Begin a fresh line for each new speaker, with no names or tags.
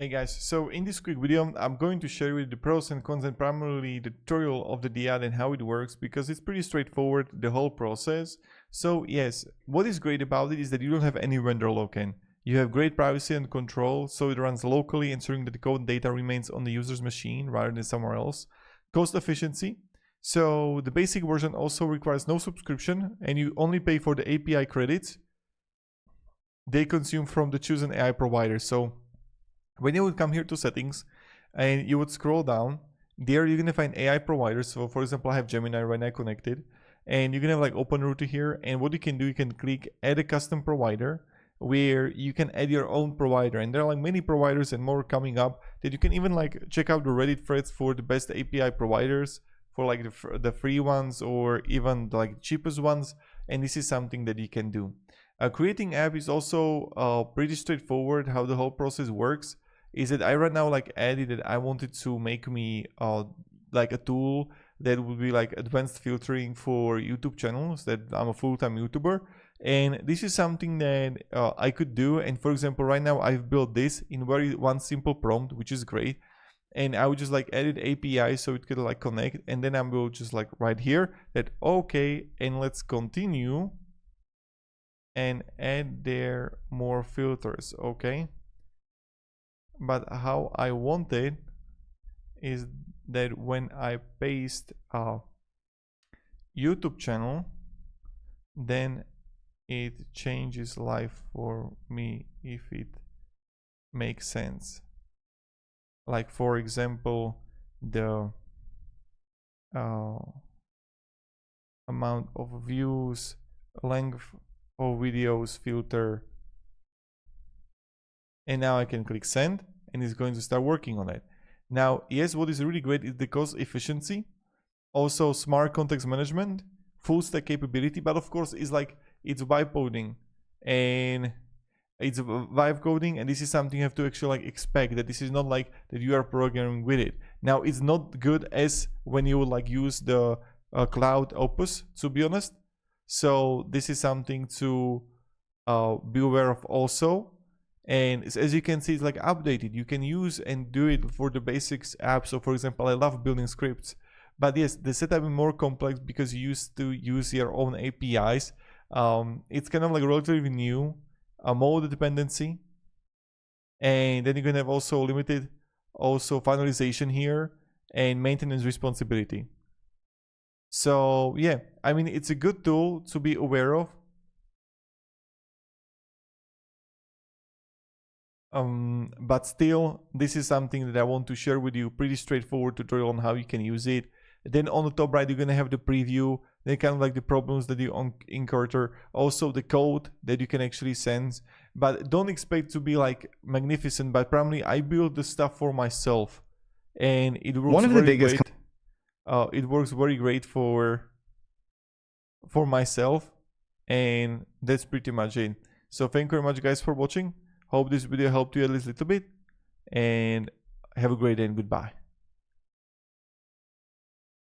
Hey guys, so in this quick video, I'm going to share with you the pros and cons and primarily the tutorial of the Dyad and how it works, because it's pretty straightforward, the whole process. So yes, what is great about it is that you don't have any vendor lock-in. You have great privacy and control, so it runs locally, ensuring that the code data remains on the user's machine rather than somewhere else. Cost efficiency. So the basic version also requires no subscription, and you only pay for the API credits they consume from the chosen AI provider. So when you would come here to settings and you would scroll down, there you're gonna find AI providers. So for example, I have Gemini right now connected, and you're gonna have like OpenRouter here, and what you can do, you can click add a custom provider, where you can add your own provider, and there are like many providers and more coming up that you can even like check out the Reddit threads for the best API providers, for like the free ones or even like cheapest ones, and this is something that you can do. Creating app is also pretty straightforward. How the whole process works is that I right now like added that I wanted to make me like a tool that would be like advanced filtering for YouTube channels, that I'm a full-time YouTuber, and this is something that I could do. And for example, right now I've built this in one simple prompt, which is great, and I would just like edit API so it could like connect, and then I will just like right here that okay, and let's continue and add there more filters. Okay, but how I want it is that when I paste a YouTube channel, then it changes life for me, if it makes sense. Like for example, the amount of views, length of videos filter, and now I can click send, and it's going to start working on it. Now yes, what is really great is the cost efficiency, also smart context management, full stack capability, but of course it's like it's vibe coding, and it's vibe coding, and this is something you have to actually like expect, that this is not like that you are programming with it. Now it's not good as when you would like use the cloud Opus, to be honest. So this is something to be aware of also. And as you can see, it's like updated. You can use and do it for the basics apps. So for example, I love building scripts, but yes, the setup is more complex because you used to use your own APIs. It's kind of like relatively new, a mode dependency, and then you're gonna have also limited finalization here and maintenance responsibility. So yeah, I mean, it's a good tool to be aware of. But still, this is something that I want to share with you. Pretty straightforward tutorial on how you can use it. Then on the top right, you're gonna have the preview, then kind of like the problems that you encounter, also the code that you can actually send. But don't expect to be like magnificent, but primarily I build the stuff for myself, and it works very great. It works very great for myself, and that's pretty much it. So thank you very much guys for watching. Hope this video helped you at least a little bit, and have a great day and goodbye.